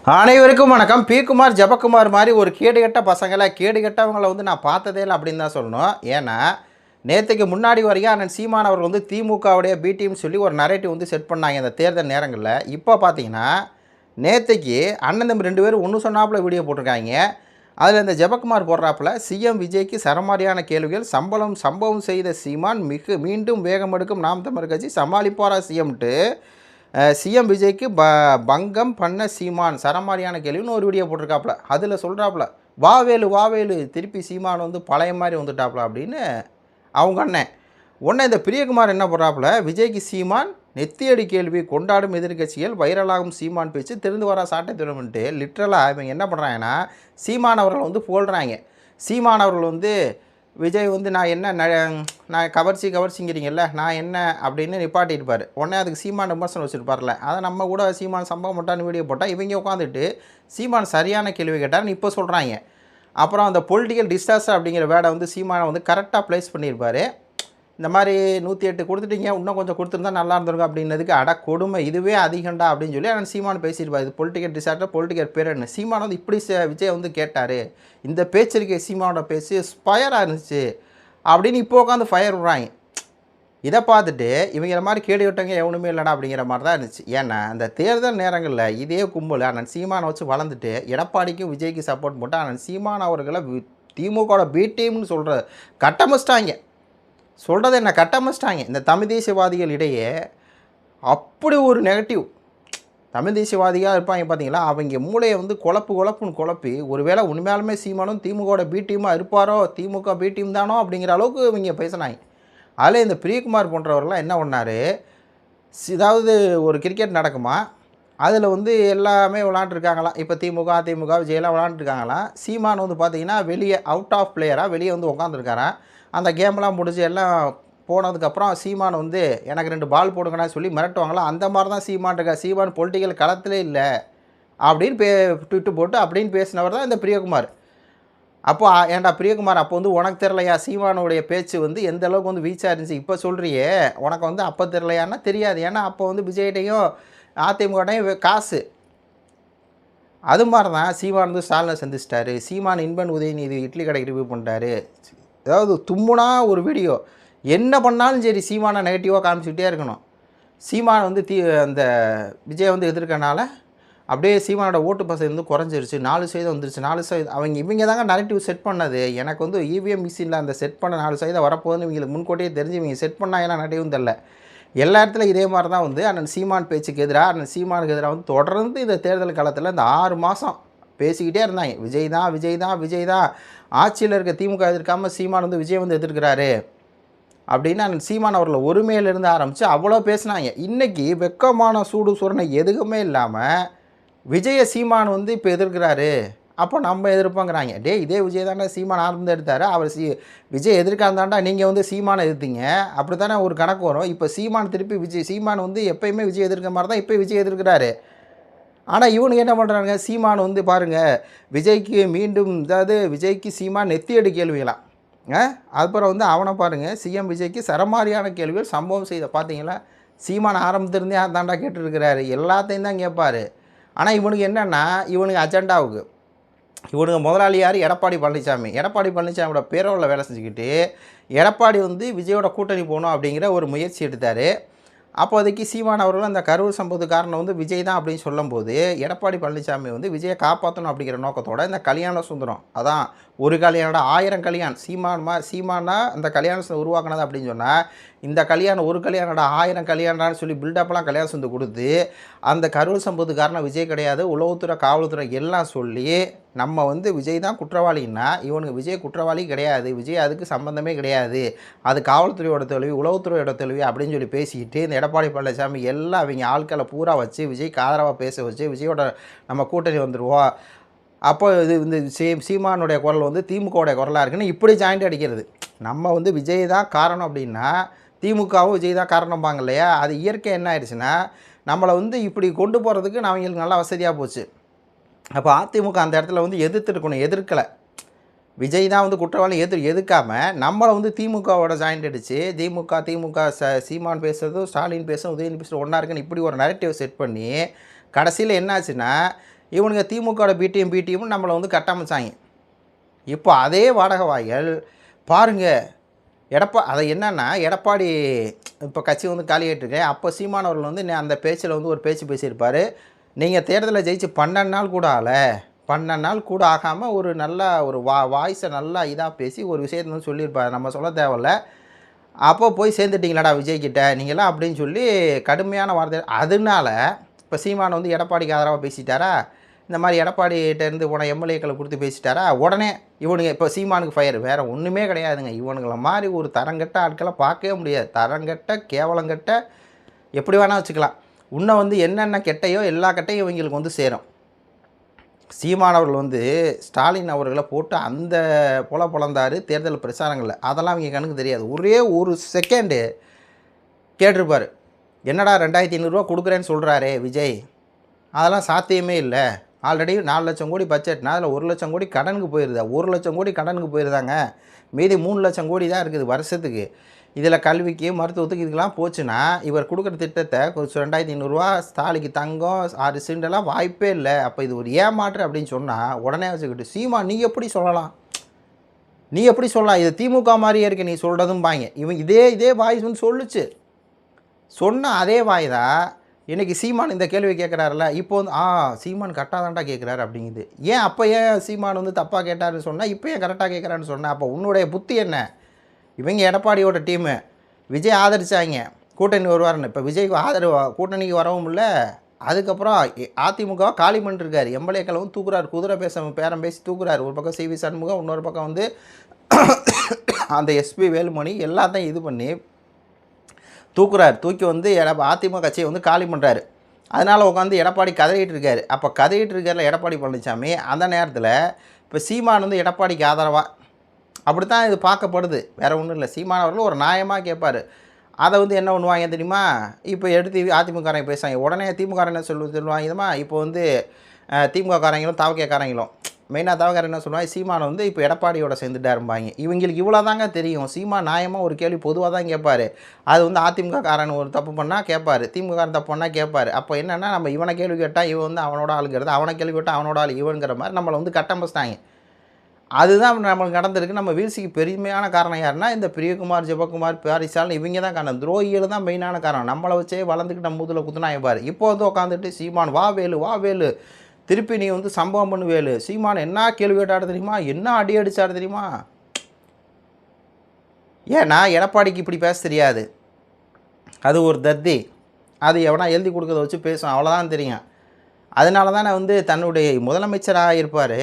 அனைவருக்கும் வணக்கம். பி. குமார், ஜெபக்குமார் மாதிரி ஒரு கேடுகெட்ட பசங்களை, கேடுகெட்டவங்கள வந்து நான் பார்த்ததே இல்லை அப்படின்னு தான் சொல்லணும். ஏன்னா, நேத்தைக்கு முன்னாடி வரைக்கும் அண்ணன் சீமான் அவர்கள் வந்து திமுகவுடைய பி டீம்னு சொல்லி ஒரு நரேட்டிவ் வந்து செட் பண்ணாங்க இந்த தேர்தல் நேரங்களில். இப்போ பார்த்தீங்கன்னா, நேத்தைக்கு அண்ணன் தம்பி 2 பேரும் ஒன்று சொன்னாப்புல வீடியோ போட்டிருக்காங்க. அதில் இந்த ஜெபக்குமார் போடுறாப்புல, சிஎம் விஜய்க்கு சரமாரியான கேள்விகள், சம்பவம் செய்த சீமான் மீண்டும் வேகம் எடுக்கும் நாம் தமிழர் கட்சி சமாளிப்பாரா சிஎம்ட்டு சிஎம் விஜய்க்கு பங்கம் பண்ண சீமான் சரமாரியான கேள்வின்னு ஒரு வீடியோ போட்டிருக்காப்புல. அதில் சொல்கிறாப்புல, வாவேலு திருப்பி சீமான் வந்து பழைய மாதிரி வந்துட்டாப்புல அப்படின்னு அவங்க அண்ணன். உடனே இந்த பிரியகுமார் என்ன போடுறாப்புல, விஜய்க்கு சீமான் நெத்தியடி கேள்வி, கொண்டாடும் எதிர்கட்சிகள், வைரலாகும் சீமான் பேச்சு, தெரிந்து வரா சாட்டை திரும்பிட்டு லிட்ரலாக இவங்க என்ன பண்ணுறாங்கன்னா, சீமான் அவர்கள் வந்து போடுறாங்க. சீமான் அவர்கள் வந்து விஜய் வந்து நான் கவர்ச்சிங்கிறீங்கல்ல, நான் என்ன அப்படின்னு நிப்பாட்டியிருப்பார். உடனே அதுக்கு சீமான் விமர்சனம் வச்சுருப்பார்ல, அதை நம்ம கூட சீமான் சம்பவம் மட்டும் வீடியோ போட்டால் இவங்க உட்காந்துட்டு சீமான் சரியான கேள்வி கேட்டார்னு இப்போ சொல்கிறாங்க. அப்புறம் அந்த பொலிட்டிக்கல் டிஸ்டாஸ்டர் அப்படிங்கிற வேர்டை வந்து சீமானை வந்து கரெக்டாக ப்ளேஸ் பண்ணியிருப்பார். இந்த மாதிரி 108 கொடுத்துட்டீங்க, இன்னும் கொஞ்சம் கொடுத்துருந்தா நல்லா இருந்திருக்கும் அப்படின்னதுக்கு, அட கொடுமை இதுவே அதிகண்டா அப்படின்னு சொல்லி ஆனால் சீமான் பேசியிருப்பார். இது பொலிட்டிக்கல் டிசாஸ்டர், பொலிட்டிக்கல் பேரன்னு சீமான் வந்து இப்படி விஜய் வந்து கேட்டார். இந்த பேச்சிருக்கே சீமானோட பேசி ஸ்பயராக இருந்துச்சு அப்படின்னு இப்போ உட்காந்து ஃபயர் விட்றாங்க. இதை பார்த்துட்டு இவங்கிற மாதிரி கேடு விட்டவங்க எவனுமே இல்லைடா அப்படிங்கிற மாதிரி தான் இருந்துச்சு. ஏன்னா அந்த தேர்தல் நேரங்களில் இதே கும்பல் அண்ணன் சீமானை வச்சு வளர்ந்துட்டு எடப்பாடிக்கும் விஜய்க்கு சப்போர்ட் போட்டு அண்ணன் சீமான் அவர்களை திமுகவோட பி டீம்னு சொல்கிற கட்டமைச்சிட்டாங்க. சொல்கிறது என்ன, கட்டமைச்சிட்டாங்க. இந்த தமிழ் தேசியவாதிகள் இடையே அப்படி ஒரு நெகட்டிவ் தமிழ் தேசியவாதியாக இருப்பாங்க பார்த்தீங்களா, அவங்க மூளையை வந்து குழப்புன்னு குழப்பி ஒருவேளை உண்மையாலுமே சீமானும் திமுகவோட பி டீமாக இருப்பாரோ, திமுக பி டீம் தானோ அப்படிங்கிற அளவுக்கு இவங்க பேசினாங்க. அதில் இந்த பிரியகுமார் போன்றவர்கள்லாம் என்ன பண்ணார், ஏதாவது ஒரு கிரிக்கெட் நடக்குமா, அதில் வந்து எல்லாமே விளாண்டுருக்காங்களாம். இப்போ திமுக அதிமுக விஜயெல்லாம் விளாண்டுருக்காங்களாம். சீமான் வந்து பார்த்திங்கன்னா வெளியே அவுட் ஆஃப் பிளேயராக வெளியே வந்து உட்காந்துருக்காரான். அந்த கேம்லாம் முடிஞ்சு எல்லாம் போனதுக்கப்புறம் சீமான் வந்து எனக்கு 2 பால் போடுங்கண்ணா சொல்லி மிரட்டுவாங்களா, அந்த மாதிரி தான் சீமான் இருக்கா. சீமான் பொலிட்டிக்கல் களத்திலே இல்லை அப்படின்னு ட்விட்டு போட்டு அப்படின்னு பேசினவர் தான் இந்த பிரியகுமார். அப்போ ஏன்டா பிரியகுமார், அப்போ வந்து உனக்கு தெரிலையா சீமானுடைய பேச்சு வந்து எந்த அளவுக்கு வந்து வீச்சாக இருந்துச்சு, இப்போ சொல்கிறியே உனக்கு வந்து அப்போ தெரிலையான்னா தெரியாது. ஏன்னா அப்போ வந்து விஜய்கிட்டையும் அதிமுகட்டையும் காசு. அது மாதிரி தான் சீமான் வந்து ஸ்டாலினை சந்திச்சிட்டாரு. சீமான் இன்பன் உதயநிதி இட்லி கடைக்கு ரிவ்யூ பண்ணிட்டாரு. ஏதாவது தும்முனா ஒரு வீடியோ என்ன பண்ணாலும் சரி சீமானை நெகட்டிவாக காமிச்சிக்கிட்டே இருக்கணும். சீமான் வந்து அந்த விஜய் வந்து எதிர்க்கனால அப்படியே சீமானோட ஓட்டு பர்சன்ட் வந்து குறைஞ்சிருச்சு, 4% வந்துருச்சு. 4% இவங்க தாங்க நரேட்டிவ் செட் பண்ணது. எனக்கு வந்து இவிஎம் மிஷினில் அந்த செட் பண்ண 4% வரப்போகுதுன்னு இவங்களுக்கு முன்கூட்டியே தெரிஞ்சு இவங்க செட் பண்ணாங்கன்னா நரேட்டிவும் தெரில. எல்லா இடத்துலையும் இதே மாதிரி தான் வந்து அண்ணன் சீமான் பேச்சுக்கு எதிராக அண்ணன் சீமானுக்கு எதிராக வந்து தொடர்ந்து இந்த தேர்தல் காலத்தில் இந்த 6 மாதம் பேசிக்கிட்டே இருந்தாங்க. விஜய் தான் ஆட்சியில் இருக்க திமுக எதிர்க்காமல் சீமான் வந்து விஜய் வந்து எதிர்க்கிறாரு அப்படின்னு அண்ணன் சீமான் அவர்கள் ஒருமையிலிருந்து ஆரம்பித்து அவ்வளோ பேசினாங்க. இன்றைக்கி வெக்கமான சூடு சுரணை எதுவுமே இல்லாமல் விஜயை சீமான் வந்து இப்போ எதிர்க்கிறாரு, அப்போ நம்ம எதிர்ப்போங்கிறாங்க. இதே விஜய் தாண்டா சீமான் ஆரம்பம் எடுத்தார், அவர் விஜய் எதிர்க்காந்தாண்டா நீங்கள் வந்து சீமானை எதிர்த்தீங்க, அப்படி தானே ஒரு கணக்கு வரும். இப்போ சீமான் திருப்பி சீமான் வந்து எப்போயுமே விஜய் எதிர்க்கிற மாதிரி தான் இப்போ விஜய் எதிர்க்கிறாரு. ஆனால் இவனுக்கு என்ன பண்ணுறாங்க, சீமான் வந்து பாருங்கள் விஜய்க்கு மீண்டும் விஜய்க்கு சீமான் நெத்தியடி கேள்விகளாம். அதுக்கப்புறம் வந்து அவனை பாருங்கள், சிஎம் விஜய்க்கு சரமாரியான கேள்விகள், சம்பவம் செய்த பார்த்தீங்களா, சீமான் ஆரம்பத்திலிருந்தே தாண்டா கேட்டுருக்கிறாரு, எல்லாத்தையும் தான் கேட்பார். ஆனால் இவனுக்கு என்னென்னா, இவனுக்கு அஜெண்டாவுக்கு இவனுக்கு முதலாளி யார், எடப்பாடி பழனிசாமியோட பேரோவில் வேலை செஞ்சுக்கிட்டு எடப்பாடி வந்து விஜயோட கூட்டணி போகணும் அப்படிங்கிற ஒரு முயற்சி எடுத்தார். அப்போதைக்கு சீமான் அவர்கள் அந்த கரூர் சம்பவத்துக்கு காரணம் வந்து விஜய் தான் அப்படின்னு சொல்லும்போது, எடப்பாடி பழனிசாமி வந்து விஜயை காப்பாற்றணும் அப்படிங்கிற நோக்கத்தோடு இந்த கல்யாண சுந்தரம், அதான் ஒரு கல்யாணோட 1000 கல்யாணம், சீமானா அந்த கல்யாணத்தை உருவாக்கினது அப்படின்னு சொன்னால், இந்த கல்யாணம் ஒரு கல்யாணோட 1000 கல்யாணம்னு சொல்லி பில்டப்லாம் கல்யாணம் சுந்து கொடுத்து அந்த கரூர் சம்பவத்துக்கு காரணம் விஜய் கிடையாது, உளவுத்துறை காவல்துறை எல்லாம் சொல்லி நம்ம வந்து விஜய் தான் குற்றவாளின்னா, இவனுக்கு விஜய் குற்றவாளி கிடையாது, விஜய் அதுக்கு சம்மந்தமே கிடையாது, அது காவல்துறையோட தோல்வி, உளவுத்துறையோட தோல்வி அப்படின்னு சொல்லி பேசிக்கிட்டு இந்த எடப்பாடி பழனிசாமி எல்லாம் அவங்க ஆட்களை பூரா வச்சு விஜய்க்கு ஆதரவாக பேச வச்சு விஜயோட நம்ம கூட்டணி வந்துடுவோம், அப்போ இது இந்த சீமானுடைய குரல் வந்து திமுகவுடைய குரலாக இருக்குன்னு இப்படி ஜாயிண்ட் அடிக்கிறது. நம்ம வந்து விஜய் தான் காரணம் அப்படின்னா திமுகவும் விஜய் தான் காரணம்பாங்க இல்லையா, அது இயற்கை என்ன ஆயிடுச்சுன்னா நம்மளை வந்து இப்படி கொண்டு போகிறதுக்கு அவங்களுக்கு நல்லா வசதியாக போச்சு. அப்போ அதிமுக அந்த இடத்துல வந்து எதிர்த்துருக்கணும், எதிர்க்கலை. விஜய் தான் வந்து குற்றவாளி எதுக்காமல் நம்மளை வந்து திமுகவோட ஜாயிண்ட் அடித்து திமுக சீமான் பேசுகிறதும் ஸ்டாலின் பேசுகிறதும் உதயநிதி பேசுகிறது ஒன்றா இருக்குன்னு இப்படி ஒரு நரேட்டிவ் செட் பண்ணி கடைசியில் என்னாச்சுன்னா இவனுங்க திமுகவோட பிடிஎம் நம்மளை வந்து கட்டமைச்சாங்க. இப்போ அதே வாடகை வாய்கள் பாருங்கள் அதை என்னென்னா எடப்பாடி இப்போ கட்சி வந்து காலியாகிட்டுருக்கு. அப்போ சீமானவர்கள் வந்து அந்த பேச்சில் வந்து ஒரு பேச்சு பேசியிருப்பார். நீங்கள் தேர்தலில் ஜெயிச்சு 12 நாள் கூட 12 நாள் கூட ஆகாமல் ஒரு நல்ல ஒரு வாய்ஸை நல்லா இதாக பேசி ஒரு விஷயத்தை வந்து சொல்லியிருப்பார். நம்ம சொல்ல தேவையில்ல. அப்போ போய் சேர்ந்துட்டிங்களாடா விஜய்கிட்ட நீங்களாம் அப்படின்னு சொல்லி கடுமையான வார்த்தை. அதனால இப்போ சீமான் வந்து எடப்பாடிக்கு ஆதரவாக பேசிட்டாரா, இந்த மாதிரி எடப்பாடிகிட்டேருந்து போன எம்எல்ஏக்களை கொடுத்து பேசிட்டாரா, உடனே இவனுங்க இப்போ சீமானுக்கு ஃபயர். வேறு ஒன்றுமே கிடையாதுங்க. இவனுங்களை மாதிரி ஒரு தரங்கட்ட ஆட்களை பார்க்கவே முடியாது. தரங்கட்ட கேவலங்கட்ட எப்படி வேணால் வச்சுக்கலாம். இன்னும் வந்து என்னென்ன கெட்டையோ எல்லா கெட்டையும் இவங்களுக்கு வந்து சேரும். சீமானவர்கள் வந்து ஸ்டாலின் அவர்களை போட்டு அந்த பொழந்தார் தேர்தல் பிரச்சாரங்களில். அதெல்லாம் அவங்க கணக்கு தெரியாது. ஒரே ஒரு செகண்டு கேட்டிருப்பார், என்னடா 2500 கொடுக்குறேன்னு சொல்கிறாரே விஜய், அதெல்லாம் சாத்தியமே இல்லை. ஆல்ரெடி 4 லட்சம் கோடி பட்ஜெட்னா அதில் 1 லட்சம் கோடி கடனுக்கு போயிருதா, 1 லட்சம் கோடி கடனுக்கு போயிருதாங்க. மீதி 3 லட்சம் கோடி தான் இருக்குது வருஷத்துக்கு. இதில் கல்விக்கு மருத்துவத்துக்கு இதுக்கெல்லாம் போச்சுன்னா இவர் கொடுக்குற திட்டத்தை 2500 ஸ்டாலிக்கு தங்கம் 6 சிலிண்டர்லாம் வாய்ப்பே இல்லை. அப்போ இது ஒரு ஏமாற்று அப்படின்னு சொன்னால் உடனே வச்சுக்கிட்டு சீமா நீ எப்படி சொல்லலாம், இது திமுக மாதிரியே இருக்கு நீ சொல்கிறதும்பாங்க. இவன் இதே வாய்ஸ் வந்து சொல்லுச்சு. சொன்ன அதே வாய் தான் இன்றைக்கி சீமான் இந்த கேள்வி கேட்குறாருல. இப்போ வந்து சீமான் கரெக்டாக தான்டா கேட்குறாரு அப்படிங்குது. அப்போ ஏன் சீமான் வந்து தப்பாக கேட்டாருன்னு சொன்னால் இப்போ ஏன் கரெக்டாக கேட்குறான்னு சொன்னேன். அப்போ உன்னுடைய புத்தி என்ன? இவங்க எடப்பாடியோட டீமு விஜய் ஆதரிச்சாங்க, கூட்டணி வருவார்னு. இப்போ விஜய்க்கு ஆதரவு கூட்டணிக்கு வரவும் இல்லை. அதுக்கப்புறம் அதிமுக காலி பண்ணிருக்காரு. எம்எல்ஏக்களும் தூக்குறாரு, குதிரை பேரம் பேசி தூக்குறாரு. ஒரு பக்கம் சிவி சண்முகம், இன்னொரு பக்கம் வந்து அந்த எஸ்பி வேலுமணி எல்லாத்தையும் இது பண்ணி தூக்குறாரு. தூக்கி வந்து அதிமுக கட்சியை வந்து காலி பண்ணுறாரு. அதனால் உட்காந்து எடப்பாடி கதறிட்டு இருக்காரு. அப்போ கதறிட்டு இருக்கார்ல எடப்பாடி பழனிசாமி, அந்த நேரத்தில் இப்போ சீமான் வந்து எடப்பாடிக்கு ஆதரவாக அப்படித்தான் இது பார்க்கப்படுது. வேறு ஒன்றும் இல்லை. சீமான் அவர்கள் ஒரு நியாயமாக கேட்பார். அதை வந்து என்ன பண்ணுவாங்க தெரியுமா, இப்போ எடுத்து அதிமுககாரங்க பேசுவாங்க. உடனே திமுக என்ன சொல்லுவாங்க இதுமா, இப்போ வந்து திமுககாரங்களும் தவக்கேக்காரங்களும் மெயினாக தவக்காரன் என்ன சொல்லுவாங்க, சீமானை வந்து இப்போ எடப்பாடியோட சேர்ந்துட்டாரும்பாங்க. இவங்களுக்கு இவ்வளோ தாங்க தெரியும். சீமான் நியாயமாக ஒரு கேள்வி பொதுவாக தான் கேட்பார். அது வந்து அதிமுககாரன் ஒரு தப்பு பண்ணால் கேட்பார், திமுககாரன் தப்பு பண்ணால் கேட்பார். அப்போ என்னென்னா நம்ம இவனை கேள்வி கேட்டால் இவன் வந்து அவனோட ஆளுங்கிறது, அவனை கேள்வி கேட்டால் அவனோட ஆள் இவனுங்கிற மாதிரி நம்மளை வந்து கட்டமைச்சிட்டாங்க. அதுதான் நம்மளுக்கு நடந்திருக்கு. நம்ம வீழ்ச்சிக்கு பெருமையான காரணம் யாருன்னா இந்த பிரியகுமார், ஜெபக்குமார், பாரிசால் இவங்க தான் காரணம். துரோகிகள் தான் மெயினான காரணம். நம்மளை வச்சே வளர்ந்துக்கிட்டு நம்ம மூதில் குத்துனா பாரு. இப்போ வந்து உட்காந்துட்டு சீமான் வா வேலு திருப்பி நீ வந்து சம்பவம் பண்ணு வேலு. சீமான் என்ன கேள்வி கேட்டாடு தெரியுமா, என்ன அடி அடிச்சாடு தெரியுமா. ஏன்னா எடப்பாடிக்கு இப்படி பேச தெரியாது. அது ஒரு தத்தி. அது எவனா எழுதி கொடுக்கறத வச்சு பேசும், அவ்வளோதான் தெரியும். அதனால தான் வந்து தன்னுடைய முதலமைச்சராக இருப்பார்,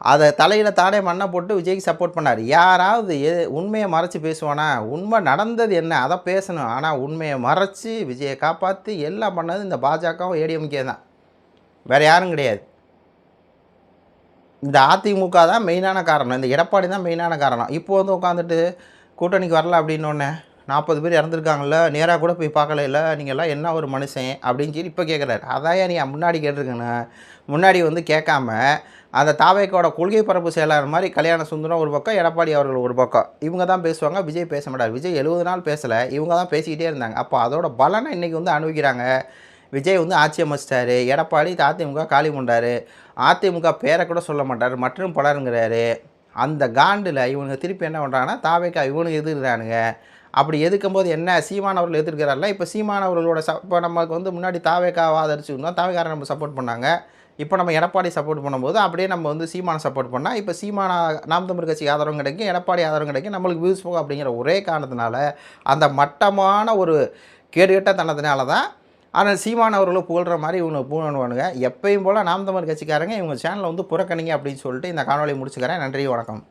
அதை தலையில் தானே மண்ணை போட்டு விஜய்க்கு சப்போர்ட் பண்ணார். யாராவது உண்மையை மறைச்சி பேசுவானா? உண்மை நடந்தது என்ன அதை பேசணும். ஆனால் உண்மையை மறைச்சி விஜயை காப்பாற்றி எல்லாம் பண்ணது இந்த பாஜகவும் ஏடிஎம்கே தான், வேறு யாரும் கிடையாது. இந்த அதிமுக தான் மெயினான காரணம், இந்த எடப்பாடி தான் மெயினான காரணம். இப்போ வந்து உட்காந்துட்டு கூட்டணிக்கு வரல அப்படின்னோடனே 40 பேர் இறந்துருக்காங்கல்ல, நேராக கூட போய் பார்க்கல, இல்லை நீங்கள்லாம் என்ன ஒரு மனுஷன் அப்படின்னு சொல்லி இப்போ கேட்குறாரு. அதான் நீ முன்னாடி கேட்டிருக்கேன்னு முன்னாடி வந்து கேட்காம அந்த தாவேக்கோட கொள்கை பரப்பு செயலாளர் மாதிரி கல்யாண சுந்தரம் ஒரு பக்கம், எடப்பாடி அவர்கள் ஒரு பக்கம், இவங்க தான் பேசுவாங்க, விஜய் பேச மாட்டார். விஜய் 70 நாள் பேசலை, இவங்க தான் பேசிக்கிட்டே இருந்தாங்க. அப்போ அதோட பலனை இன்றைக்கி வந்து அனுபவிக்கிறாங்க. விஜய் வந்து ஆட்சி அமைச்சிட்டாரு, எடப்பாடி அதிமுக காலி பண்ணார், அதிமுக பேரை கூட சொல்ல மாட்டார், மற்றும் பலருங்கிறாரு. அந்த காண்டில் இவங்க திருப்பி என்ன பண்ணுறாங்கன்னா தாவேக்கா இவனுக்கு எதிர்க்கிறானுங்க. அப்படி எதுக்கும்போது என்ன சீமான் அவர்கள் எதிர்க்கிறாரில்ல, இப்போ சீமான் அவர்களோட இப்போ நமக்கு வந்து முன்னாடி தாவேக்காவை ஆதரிச்சுருந்தோம், தாவேக்காரை நம்ம சப்போர்ட் பண்ணாங்க. இப்போ நம்ம எடப்பாடி சப்போர்ட் பண்ணும்போது அப்படியே நம்ம வந்து சீமானை சப்போர்ட் பண்ணால் இப்போ சீமானா நாம் தமிழ் கட்சிக்கு ஆதரவும் கிடைக்கும், எடப்பாடி ஆதரவும் கிடைக்கும், நம்மளுக்கு வியூஸ் போகும் அப்படிங்கிற ஒரே காரணத்தினால அந்த மட்டமான ஒரு கேடுகட்ட தனத்தினால தான். ஆனால் சீமான் அவர்களும் புகழ்கிற மாதிரி இவங்க புகழ்வானுங்க. எப்பயும் போல் நாம் தமிழ் கட்சிக்காரங்க இவங்க சேனலை வந்து புறக்கணிங்க அப்படின்னு சொல்லிட்டு இந்த காணொலியை முடிச்சுக்கிறேன். நன்றி, வணக்கம்.